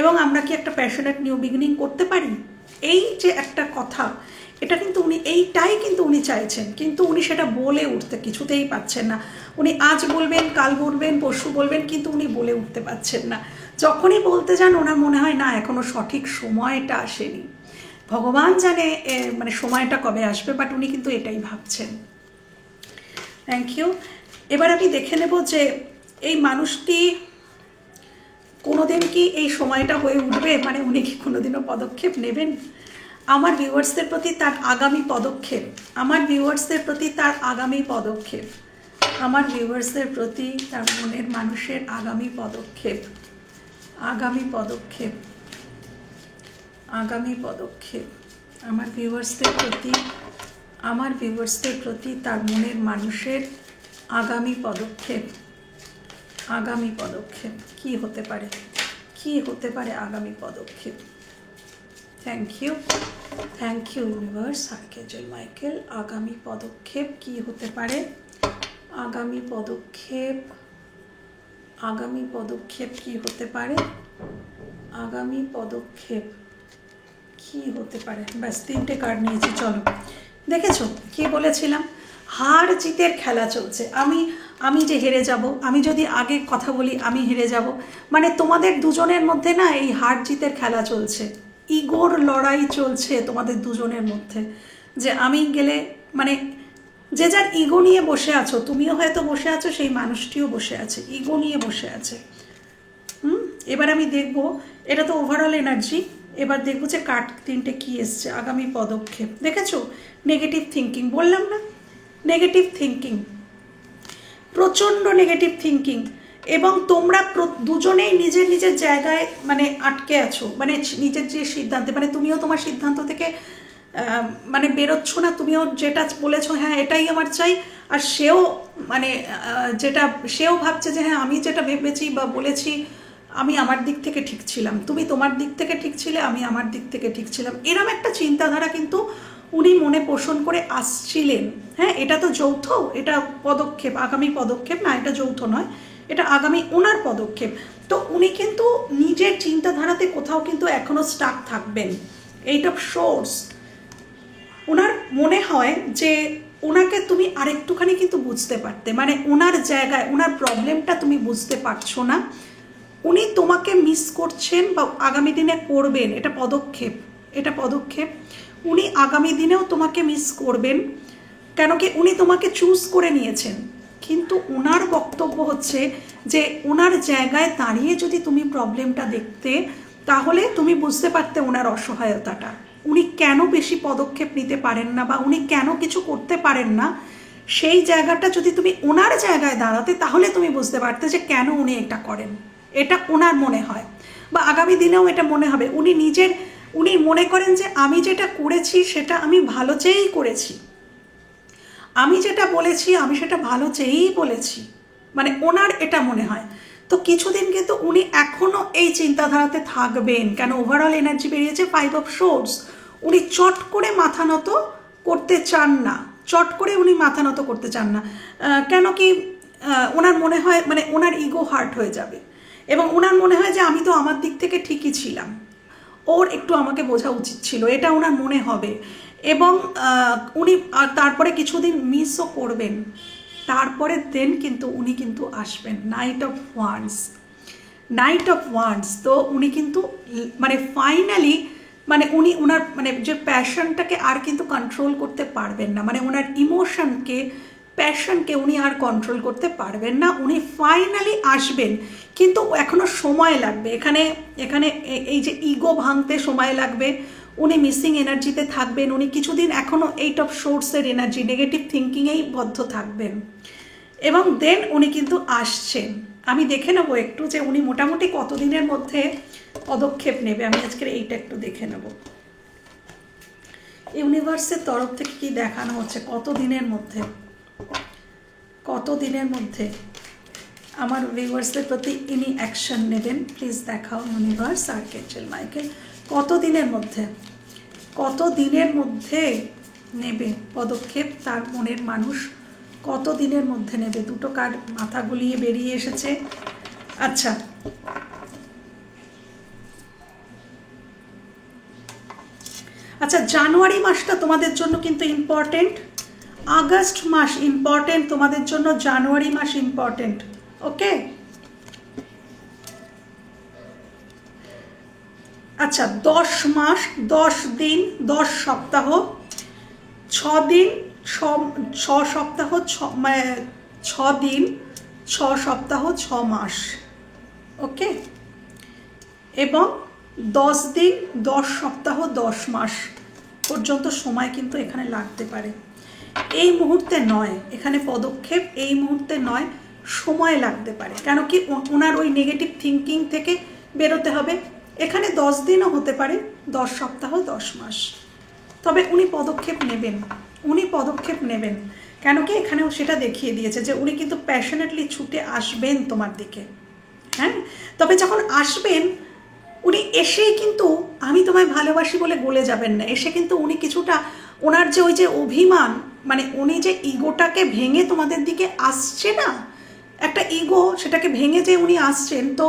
S1: এবং আমরা কি একটা প্যাশনেট নিউ বিগিনিং করতে পারি। এই যে একটা কথা, এটা কিন্তু উনি এইটাই কিন্তু উনি চাইছেন, কিন্তু উনি সেটা বলে উঠতে কিছুতেই পাচ্ছেন না। উনি আজ বলবেন, কাল বলবেন, পরশু বলবেন, কিন্তু উনি বলে উঠতে পারছেন না। যখনই বলতে যান ওনার মনে হয় না এখনো সঠিক সময়টা আসেনি, ভগবান জানে মানে সময়টা কবে আসবে, বাট উনি কিন্তু এটাই ভাবছেন। Thank you. এবার আমি দেখে নেব যে এই মানুষটি কোনোদিন কি এই সময়টা হয়ে উঠবে, মানে উনি কি কোনোদিনও পদক্ষেপ নেবেন। আমার ভিউয়ার্সদের প্রতি তার আগামী পদক্ষেপ, আমার ভিউয়ার্সদের প্রতি তার আগামী পদক্ষেপ, আমার ভিউয়ার্সদের প্রতি তার মনের মানুষের আগামী পদক্ষেপ, আগামী পদক্ষেপ, আগামী পদক্ষেপ, আমার ভিউয়ার্সদের প্রতি, আমার ভিউয়ার্সদের প্রতি তার মনের মানুষের আগামী পদক্ষেপ, আগামী পদক্ষেপ কি হতে পারে, কি হতে পারে আগামী পদক্ষেপ। Thank you, thank you universe, archangel Michael. আগামী পদক্ষেপ কি হতে পারে, আগামী পদক্ষেপ, আগামী পদক্ষেপ কি হতে পারে, আগামী পদক্ষেপ কি হতে পারে। ব্যাস 3টে কার্ড নিয়েছি। চলো, দেখেছো কি বলেছিলাম, হার জিতের খেলা চলছে। আমি যে হেরে যাব, আমি যদি আগে কথা বলি আমি হেরে যাব, মানে তোমাদের দুজনের মধ্যে না এই হার জিতের খেলা চলছে, ইগোর লড়াই চলছে তোমাদের দুজনের মধ্যে, যে আমি গেলে মানে যে যার ইগো নিয়ে বসে আছো, তুমিও হয়তো বসে আছো, সেই মানুষটিও বসে আছে, ইগো নিয়ে বসে আছে। এবার আমি দেখব, এটা তো ওভারঅল এনার্জি, এবার দেখবো যে কার্ড 3টে কি এসছে। আগামী পদক্ষেপ, দেখেছো নেগেটিভ থিঙ্কিং, বললাম না নেগেটিভ থিঙ্কিং, প্রচণ্ড নেগেটিভ থিঙ্কিং, এবং তোমরা দুজনেই নিজের নিজের জায়গায় মানে আটকে আছো, মানে নিজের যে সিদ্ধান্তে, মানে তুমিও তোমার সিদ্ধান্ত থেকে মানে বেরোচ্ছ না, তুমিও যেটা বলেছো হ্যাঁ এটাই আমার চাই, আর সেও মানে যেটা সেও ভাবছে যে হ্যাঁ আমি যেটা ভেবেছি বা বলেছি আমি আমার দিক থেকে ঠিক ছিলাম, তুমি তোমার দিক থেকে ঠিক ছিলে, আমি আমার দিক থেকে ঠিক ছিলাম, এরম একটা চিন্তাধারা কিন্তু উনি মনে পোষণ করে আসছিলেন। হ্যাঁ, এটা তো যৌথ, এটা পদক্ষেপ, আগামী পদক্ষেপ না, এটা যৌথ নয়, এটা আগামী ওনার পদক্ষেপ। তো উনি কিন্তু নিজের চিন্তাধারাতে কোথাও কিন্তু এখনো স্টাক থাকবেন। এইট অফ সোর্স, ওনার মনে হয় যে ওনাকে তুমি আরেকটুখানি কিন্তু বুঝতে পারতে, মানে ওনার জায়গায় ওনার প্রবলেমটা তুমি বুঝতে পারছো না, উনি তোমাকে মিস করছেন বা আগামী দিনে করবেন, এটা পদক্ষেপ, এটা পদক্ষেপ। উনি আগামী দিনেও তোমাকে মিস করবেন, কেন কি উনি তোমাকে চুজ করে নিয়েছেন, কিন্তু ওনার বক্তব্য হচ্ছে যে ওনার জায়গায় দাঁড়িয়ে যদি তুমি প্রবলেমটা দেখতে, তাহলে তুমি বুঝতে পারতে ওনার অসহায়তাটা, উনি কেন বেশি পদক্ষেপ নিতে পারেন না বা উনি কেন কিছু করতে পারেন না, সেই জায়গাটা যদি তুমি ওনার জায়গায় দাঁড়াতে, তাহলে তুমি বুঝতে পারতে যে কেন উনি এটা করেন। এটা ওনার মনে হয়, বা আগামী দিনেও এটা মনে হবে। উনি মনে করেন যে আমি যেটা করেছি সেটা আমি ভালো চেয়েই করেছি, আমি যেটা বলেছি আমি সেটা ভালো চেয়েই বলেছি, মানে ওনার এটা মনে হয়। তো কিছুদিন কিন্তু উনি এখনো এই চিন্তাধারাতে থাকবেন, কেন ওভারঅল এনার্জি বেরিয়েছে 5 অফ সোর্স। উনি চট করে মাথা নত করতে চান না, চট করে উনি মাথা নত করতে চান না, কেন কি ওনার মনে হয় মানে ওনার ইগো হার্ট হয়ে যাবে, এবং ওনার মনে হয় যে আমি তো আমার দিক থেকে ঠিকই ছিলাম, ওর একটু আমাকে বোঝা উচিত ছিল, এটা ওনার মনে হবে। এবং উনি তারপরে কিছুদিন মিসও করবেন, তারপরে দেন কিন্তু উনি কিন্তু আসবেন। Night of wands, night of wands. তো উনি কিন্তু মানে ফাইনালি মানে উনি ওনার মানে যে প্যাশনটাকে আর কিন্তু কন্ট্রোল করতে পারবেন না, মানে ওনার ইমোশনকে, প্যাশনকে উনি আর কন্ট্রোল করতে পারবেন না, উনি ফাইনালি আসবেন, কিন্তু এখনো সময় লাগবে। এখানে এই যে ইগো ভাঙতে সময় লাগবে, উনি মিসিং এনার্জিতে থাকবেন, উনি কিছুদিন এখনো 8 অফ সোর্সের এনার্জি, নেগেটিভ থিঙ্কিংয়েই বদ্ধ থাকবেন, এবং দেন উনি কিন্তু আসছেন। আমি দেখে নেব একটু যে উনি মোটামুটি কতদিনের মধ্যে পদক্ষেপ নেবে। আমি আজকের এইটা একটু দেখে নেব। ইউনিভার্সের তরফ থেকে কি দেখানো হচ্ছে, কত দিনের মধ্যে আমার ভিউয়ার্সদের প্রতি ইনি অ্যাকশন নেবেন? প্লিজ দেখাও ইউনিভার্স, আর্কএঞ্জেল মাইকেল, কত দিনের মধ্যে নেবে পদক্ষেপ তার মনের মানুষ, কত দিনের মধ্যে নেবে? দুটো কার্ড মাথা গুলিয়ে বেরিয়ে এসেছে। আচ্ছা, জানুয়ারি মাসটা তোমাদের জন্য কিন্তু ইম্পর্টেন্ট, আগস্ট মাস ইম্পর্টেন্ট তোমাদের জন্য, জানুয়ারি মাস ইম্পর্টেন্ট। ওকে, আচ্ছা 10 মাস 10 দিন 10 সপ্তাহ 6 দিন 6 সপ্তাহ 6 দিন 6 সপ্তাহ 6 মাস। ওকে, এবং 10 দিন 10 সপ্তাহ 10 মাস পর্যন্ত সময় কিন্তু এখানে লাগতে পারে। এই মুহূর্তে নয়, এখানে পদক্ষেপ এই মুহূর্তে নয়, সময় লাগতে পারে। কেন কি ওনার ওই নেগেটিভ থিঙ্কিং থেকে বেরোতে হবে। এখানে 10 দিনও হতে পারে, 10 সপ্তাহ 10 মাস, তবে উনি পদক্ষেপ নেবেন। কেন কি এখানেও সেটা দেখিয়ে দিয়েছে যে উনি কিন্তু প্যাশনেটলি ছুটে আসবেন তোমার দিকে। হ্যাঁ, তবে যখন আসবেন উনি এসেই কিন্তু আমি তোমায় ভালোবাসি বলে গলে যাবেন না। এসে কিন্তু উনি কিছুটা ওনার যে ওই যে অভিমান, মানে উনি যে ইগোটাকে ভেঙে তোমাদের দিকে আসছে না, একটা ইগো, সেটাকে ভেঙে যে উনি আসছেন, তো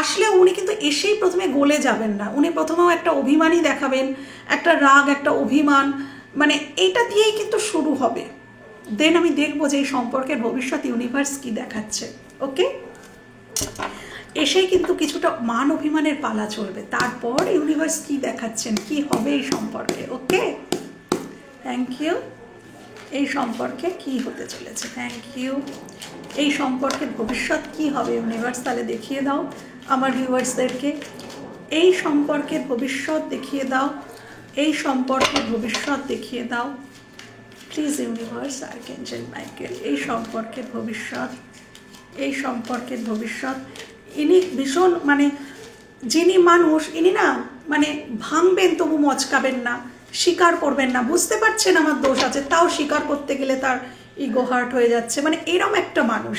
S1: আসলে উনি কিন্তু এসেই প্রথমে গলে যাবেন না। উনি প্রথমেও একটা অভিমানই দেখাবেন, একটা রাগ, একটা অভিমান, মানে এইটা দিয়েই কিন্তু শুরু হবে। দেন আমি দেখবো যে এই সম্পর্কের ভবিষ্যৎ ইউনিভার্স কি দেখাচ্ছে। ওকে, এসেই কিন্তু কিছুটা মান অভিমানের পালা চলবে, তারপর ইউনিভার্স কি দেখাচ্ছেন, কি হবে এই সম্পর্কে। ওকে, থ্যাংক ইউ। এই সম্পর্কে কি হতে চলেছে, থ্যাংক ইউ। এই সম্পর্কের ভবিষ্যৎ কি হবে ইউনিভার্স, তাহলে দেখিয়ে দাও আমার ভিউয়ার্সদেরকে। এই সম্পর্কের ভবিষ্যৎ দেখিয়ে দাও, এই সম্পর্কের ভবিষ্যৎ দেখিয়ে দাও প্লিজ ইউনিভার্স, আর্কএঞ্জেল মাইকেল। এই সম্পর্কের ভবিষ্যৎ। ইনি ভীষণ, মানে যিনি মানুষ, ইনি না মানে ভাঙবেন তবু মচকাবেন না, স্বীকার করবেন না, বুঝতে পারছেন আমার দোষ আছে, তাও স্বীকার করতে গেলে তার ইগো হার্ট হয়ে যাচ্ছে, মানে এরম একটা মানুষ।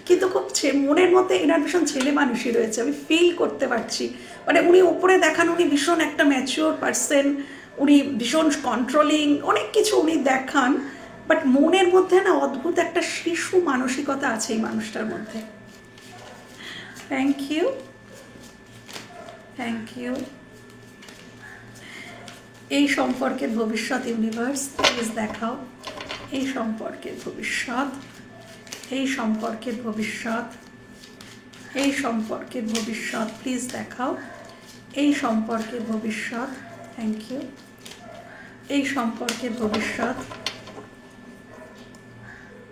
S1: কিন্তু খুব মনের মধ্যে এনার ভীষণ ছেলে মানুষই রয়েছে, আমি ফিল করতে পারছি। মানে উনি উপরে দেখান উনি ভীষণ একটা ম্যাচিওর পার্সন, উনি ভীষণ কন্ট্রোলিং, অনেক কিছু উনি দেখান, বাট মনের মধ্যে না অদ্ভুত একটা শিশু মানসিকতা আছে এই মানুষটার মধ্যে। Thank you. এই সম্পর্কের ভবিষ্যৎ ইউনিভার্স প্লিজ দেখাও, এই সম্পর্কের ভবিষ্যৎ প্লিজ দেখাও, এই সম্পর্কের ভবিষ্যৎ। Thank you. এই সম্পর্কের ভবিষ্যৎ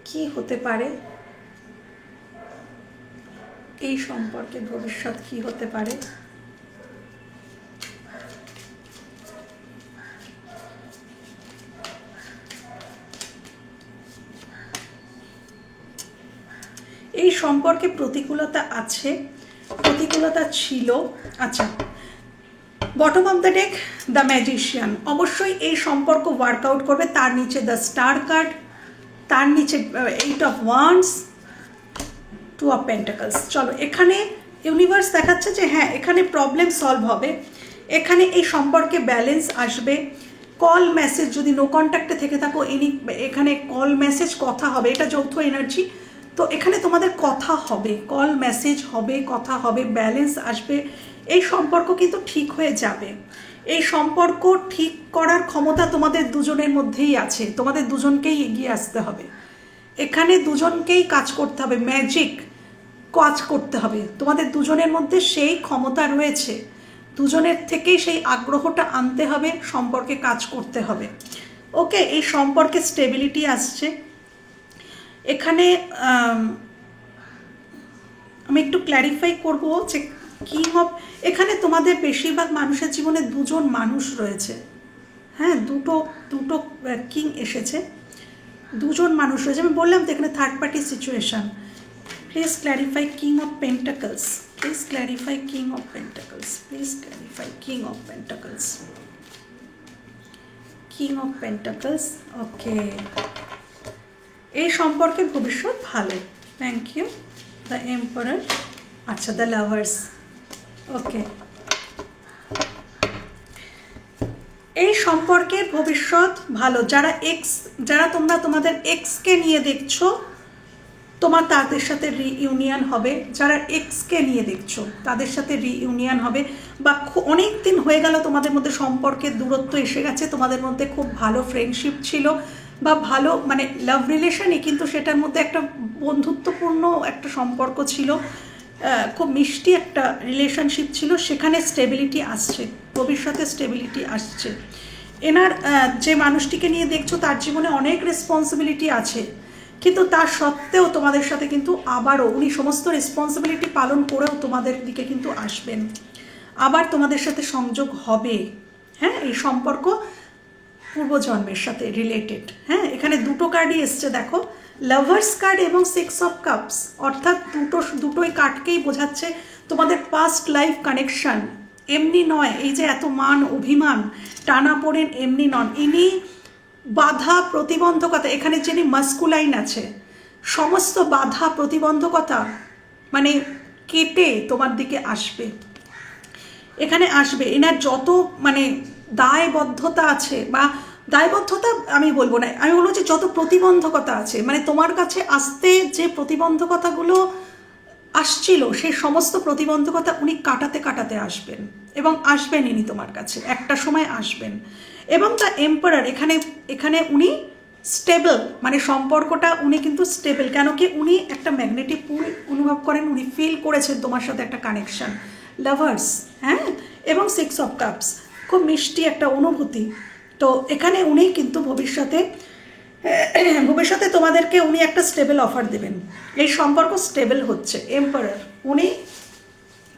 S1: কি হতে পারে, এই সম্পর্কের ভবিষ্যৎ কি হতে পারে। এই সম্পর্কে প্রতিকূলতা আছে, প্রতিকূলতা ছিল। আচ্ছা, bottom of the deck the magician, অবশ্যই এই সম্পর্ক ওয়ার্কআউট করবে। তার নিচে দ্য স্টার কার্ড, তার নিচে 8 অফ ওয়ান্ডস, 2 অফ পেন্টাকলস। চলো, এখানে ইউনিভার্স দেখাচ্ছে যে হ্যাঁ এখানে প্রবলেম সলভ হবে, এখানে এই সম্পর্কে ব্যালেন্স আসবে। কল মেসেজ, যদি নো কন্ট্যাক্টে থেকে থাকো এখানে কল মেসেজ কথা হবে, এটা যৌথ এনার্জি। তো এখানে তোমাদের কথা হবে, কল মেসেজ হবে, কথা হবে, ব্যালেন্স আসবে। এই সম্পর্ক কিন্তু ঠিক হয়ে যাবে। এই সম্পর্ক ঠিক করার ক্ষমতা তোমাদের দুজনের মধ্যেই আছে, তোমাদের দুজনকেই এগিয়ে আসতে হবে। এখানে দুজনকেই কাজ করতে হবে, ম্যাজিক কাজ করতে হবে, তোমাদের দুজনের মধ্যে সেই ক্ষমতা রয়েছে। দুজনের থেকেই সেই আগ্রহটা আনতে হবে, সম্পর্কে কাজ করতে হবে। ওকে, এই সম্পর্কে স্টেবিলিটি আসছে। এখানে আমি একটু ক্ল্যারিফাই করব যে কিং অফ, এখানে তোমাদের বেশিরভাগ মানুষের জীবনে দুজন মানুষ রয়েছে। হ্যাঁ, দুটো কিং এসেছে, দুজন মানুষ রয়েছে। আমি বললাম তো এখানে third party situation. Please clarify king of pentacles, please clarify king of pentacles, please clarify king of pentacles. King of pentacles, okay, এই সম্পর্কের ভবিষ্যৎ ভালো, থ্যাংক ইউ। দ্য এম্পারার, আচ্ছা দ্য লাভার্স, ওকে, এই সম্পর্কের ভবিষ্যৎ ভালো। যারা তোমরা তোমাদের এক্সকে নিয়ে দেখছো, তাদের সাথে রিইউনিয়ন হবে। যারা এক্সকে নিয়ে দেখছো তাদের সাথে রিইউনিয়ন হবে, বা অনেক দিন হয়ে গেল তোমাদের মধ্যে সম্পর্কের দূরত্ব এসে গেছে, তোমাদের মধ্যে খুব ভালো ফ্রেন্ডশিপ ছিল বা ভালো মানে লাভ রিলেশনই, কিন্তু সেটার মধ্যে একটা বন্ধুত্বপূর্ণ একটা সম্পর্ক ছিল, খুব মিষ্টি একটা রিলেশনশিপ ছিল, সেখানে স্টেবিলিটি আসছে, ভবিষ্যতে স্টেবিলিটি আসছে। এনার যে মানুষটিকে নিয়ে দেখছো তার জীবনে অনেক রেসপন্সিবিলিটি আছে, কিন্তু তার সত্ত্বেও তোমাদের সাথে কিন্তু আবারও উনি সমস্ত রেসপন্সিবিলিটি পালন করেও তোমাদের দিকে কিন্তু আসবেন, আবার তোমাদের সাথে সংযোগ হবে। হ্যাঁ, এই সম্পর্ক পূর্বজন্মের সাথে রিলেটেড। হ্যাঁ, এখানে দুটো কার্ডই এসছে দেখো, লাভার্স কার্ড এবং 6 অফ কাপস, অর্থাৎ দুটোই কার্ডকেই বোঝাচ্ছে তোমাদের পাস্ট লাইফ কানেকশন। এমনি নয়, এই যে এত মান অভিমান টানাপোড়েন এমনি নন, ইনি বাধা প্রতিবন্ধকতা, এখানে যিনি মাস্কুলাইন আছে, সমস্ত বাধা প্রতিবন্ধকতা মানে কেটে তোমার দিকে আসবে, এখানে আসবে। এনার যত মানে দায়বদ্ধতা আছে, বা দায়বদ্ধতা আমি বলবো না, আমি বলবো যে যত প্রতিবন্ধকতা আছে, মানে তোমার কাছে আসতে যে প্রতিবন্ধকতাগুলো আসছিল, সেই সমস্ত প্রতিবন্ধকতা উনি কাটাতে কাটাতে আসবেন, এবং আসবেন ইনি তোমার কাছে একটা সময় আসবেন। এবং দ্য এম্পারার, এখানে উনি স্টেবল, মানে সম্পর্কটা উনি কিন্তু স্টেবল, কেন কি উনি একটা ম্যাগনেটিক পুল অনুভব করেন, উনি ফিল করেছেন তোমার সাথে একটা কানেকশন। লাভার্স, হ্যাঁ, এবং 6 অফ কাপস, খুব মিষ্টি একটা অনুভূতি। তো এখানে উনি কিন্তু ভবিষ্যতে তোমাদেরকে উনি একটা স্টেবল অফার দেবেন, এই সম্পর্ক স্টেবল হচ্ছে। এম্পারার, উনি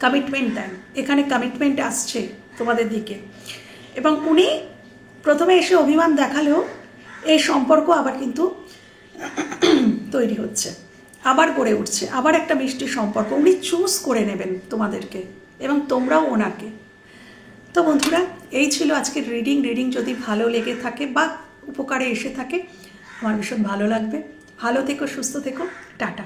S1: কমিটমেন্ট দেন, এখানে কমিটমেন্ট আসছে তোমাদের দিকে, এবং উনি প্রথমে এসে অভিমান দেখালেও এই সম্পর্ক আবার কিন্তু তৈরি হচ্ছে, আবার গড়ে উঠছে, আবার একটা মিষ্টি সম্পর্ক উনি চুজ করে নেবেন তোমাদেরকে, এবং তোমরাও ওনাকে। তো বন্ধুরা, এই ছিল আজকের রিডিং যদি ভালো লেগে থাকে বা উপকারে এসে থাকে আমার ভীষণ ভালো লাগবে। ভালো থেকো, সুস্থ থেকো, টাটা।